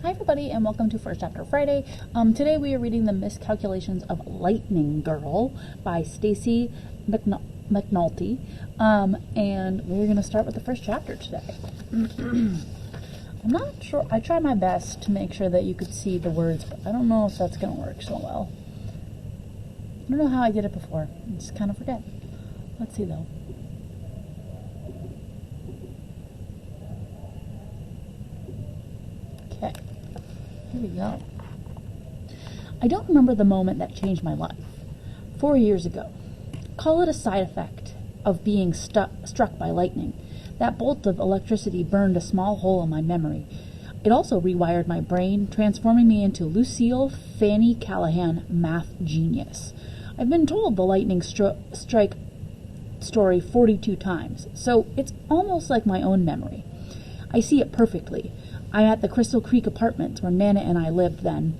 Hi everybody and welcome to First Chapter Friday. Today we are reading The Miscalculations of Lightning Girl by Stacy McAnulty. And we're going to start with the first chapter today. I'm not sure, I tried my best to make sure that you could see the words, but I don't know if that's going to work so well. I don't know how I did it before, I just kind of forget. Let's see though. Okay. Here we go. I don't remember the moment that changed my life. 4 years ago. Call it a side effect of being struck by lightning. That bolt of electricity burned a small hole in my memory. It also rewired my brain, transforming me into Lucille Fanny Callahan, math genius. I've been told the lightning strike story 42 times, so it's almost like my own memory. I see it perfectly. I'm at the Crystal Creek Apartments where Nana and I lived then.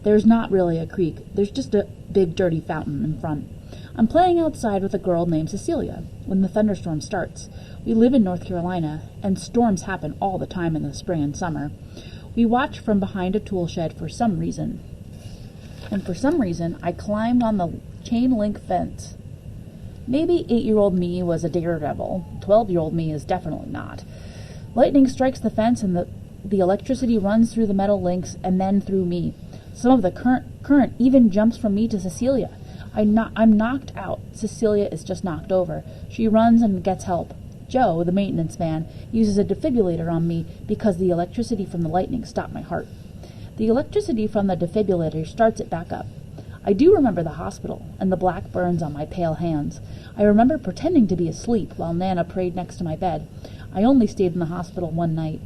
There's not really a creek. There's just a big dirty fountain in front. I'm playing outside with a girl named Cecilia when the thunderstorm starts. We live in North Carolina, and storms happen all the time in the spring and summer. We watch from behind a tool shed for some reason. And for some reason, I climbed on the chain link fence. Maybe 8-year-old me was a daredevil. 12-year-old me is definitely not. Lightning strikes the fence and the electricity runs through the metal links and then through me. Some of the current even jumps from me to Cecilia. I'm knocked out. Cecilia is just knocked over. She runs and gets help. Joe, the maintenance man, uses a defibrillator on me because the electricity from the lightning stopped my heart. The electricity from the defibrillator starts it back up. I do remember the hospital and the black burns on my pale hands. I remember pretending to be asleep while Nana prayed next to my bed. I only stayed in the hospital one night.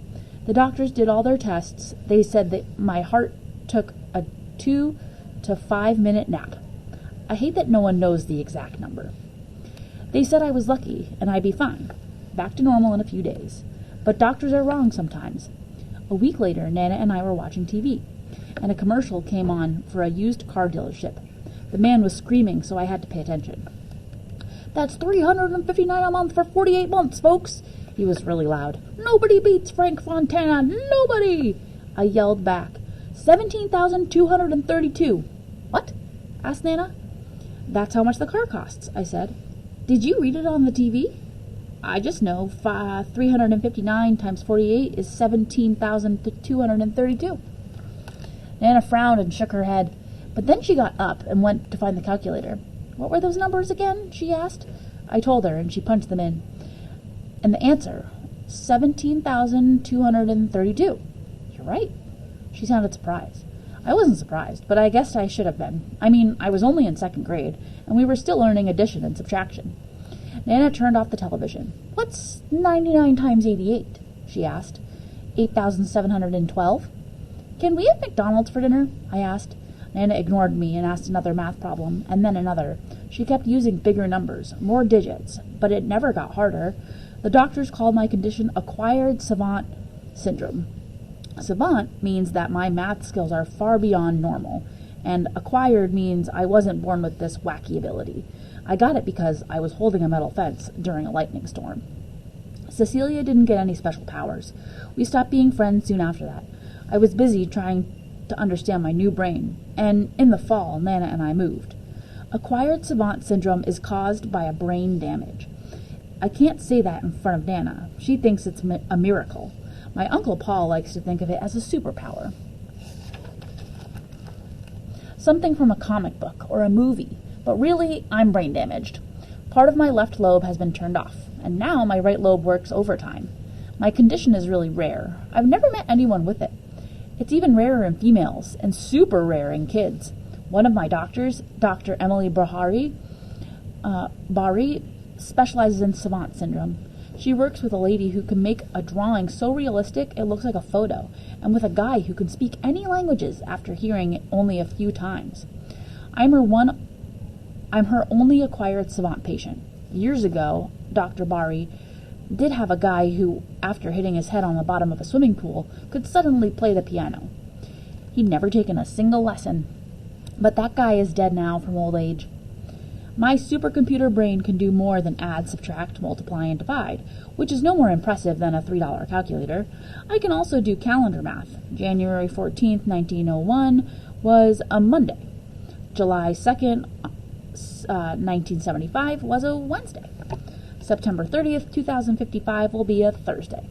The doctors did all their tests. They said that my heart took a 2 to 5 minute nap. I hate that no one knows the exact number. They said I was lucky and I'd be fine, back to normal in a few days. But doctors are wrong sometimes. A week later, Nana and I were watching TV, and a commercial came on for a used car dealership. The man was screaming, so I had to pay attention. "That's $359 a month for 48 months, folks!" He was really loud. "Nobody beats Frank Fontana! Nobody!" I yelled back. 17,232. "What?" asked Nana. "That's how much the car costs," I said. "Did you read it on the TV?" "I just know 359 times 48 is 17,232. Nana frowned and shook her head, but then she got up and went to find the calculator. "What were those numbers again?" she asked. I told her, and she punched them in. And the answer, 17,232. "You're right." She sounded surprised. I wasn't surprised, but I guess I should have been. I mean, I was only in 2nd grade, and we were still learning addition and subtraction. Nana turned off the television. "What's 99 times 88? She asked. 8,712. "Can we have McDonald's for dinner?" I asked. Nana ignored me and asked another math problem, and then another. She kept using bigger numbers, more digits, but it never got harder. The doctors called my condition acquired savant syndrome. Savant means that my math skills are far beyond normal, and acquired means I wasn't born with this wacky ability. I got it because I was holding a metal fence during a lightning storm. Cecilia didn't get any special powers. We stopped being friends soon after that. I was busy trying to understand my new brain, and in the fall, Nana and I moved. Acquired savant syndrome is caused by a brain damage. I can't say that in front of Nana. She thinks it's a miracle. My Uncle Paul likes to think of it as a superpower. Something from a comic book or a movie, but really, I'm brain damaged. Part of my left lobe has been turned off, and now my right lobe works overtime. My condition is really rare. I've never met anyone with it. It's even rarer in females, and super rare in kids. One of my doctors, Dr. Emily Bari, specializes in savant syndrome. She works with a lady who can make a drawing so realistic it looks like a photo, and with a guy who can speak any languages after hearing it only a few times. I'm her only acquired savant patient. Years ago, Dr. Bari did have a guy who, after hitting his head on the bottom of a swimming pool, could suddenly play the piano. He'd never taken a single lesson, but that guy is dead now from old age. My supercomputer brain can do more than add, subtract, multiply, and divide, which is no more impressive than a $3 calculator. I can also do calendar math. January 14th, 1901 was a Monday. July 2nd, 1975 was a Wednesday. September 30th, 2055 will be a Thursday.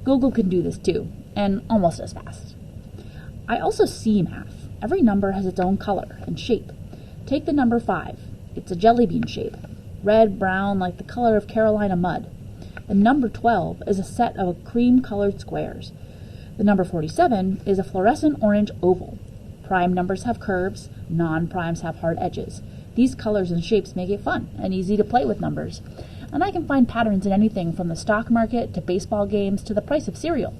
Google can do this too, and almost as fast. I also see math. Every number has its own color and shape. Take the number 5. It's a jelly bean shape, red, brown, like the color of Carolina mud. The number 12 is a set of cream-colored squares. The number 47 is a fluorescent orange oval. Prime numbers have curves, non-primes have hard edges. These colors and shapes make it fun and easy to play with numbers. And I can find patterns in anything from the stock market to baseball games to the price of cereal.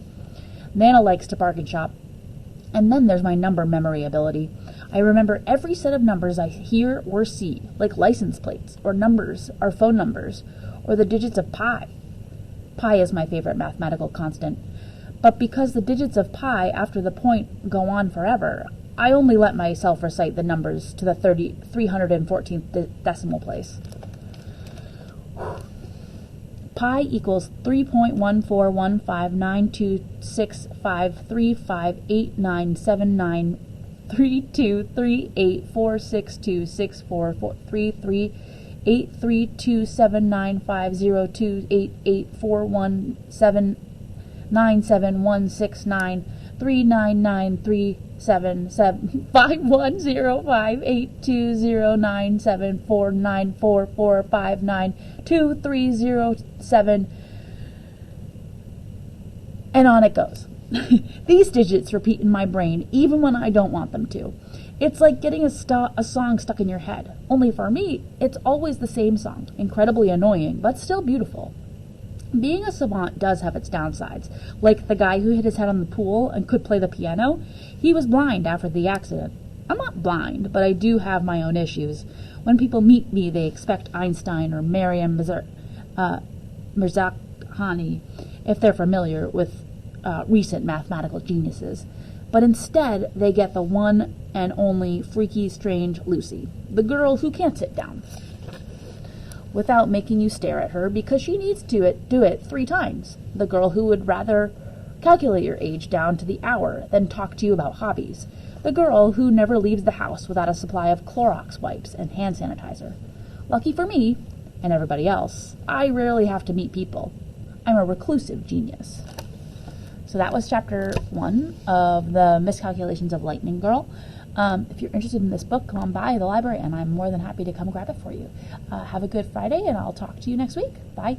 Nana likes to bargain shop. And then there's my number memory ability. I remember every set of numbers I hear or see, like license plates, or numbers, or phone numbers, or the digits of pi. Pi is my favorite mathematical constant. But because the digits of pi after the point go on forever, I only let myself recite the numbers to the 314th decimal place. Pi equals 3.141592653388417991693238809751044592307237, and on it goes. These digits repeat in my brain even when I don't want them to. It's like getting a song stuck in your head. Only for me, it's always the same song. Incredibly annoying, but still beautiful. Being a savant does have its downsides. Like the guy who hit his head on the pool and could play the piano, he was blind after the accident. I'm not blind, but I do have my own issues. When people meet me, they expect Einstein or Maryam Mirzakhani, if they're familiar with recent mathematical geniuses. But instead, they get the one and only freaky, strange Lucy, the girl who can't sit down without making you stare at her because she needs to do it 3 times. The girl who would rather calculate your age down to the hour than talk to you about hobbies. The girl who never leaves the house without a supply of Clorox wipes and hand sanitizer. Lucky for me, and everybody else, I rarely have to meet people. I'm a reclusive genius. So that was chapter 1 of the Miscalculations of Lightning Girl. If you're interested in this book, come on by the library, and I'm more than happy to come grab it for you. Have a good Friday, and I'll talk to you next week. Bye.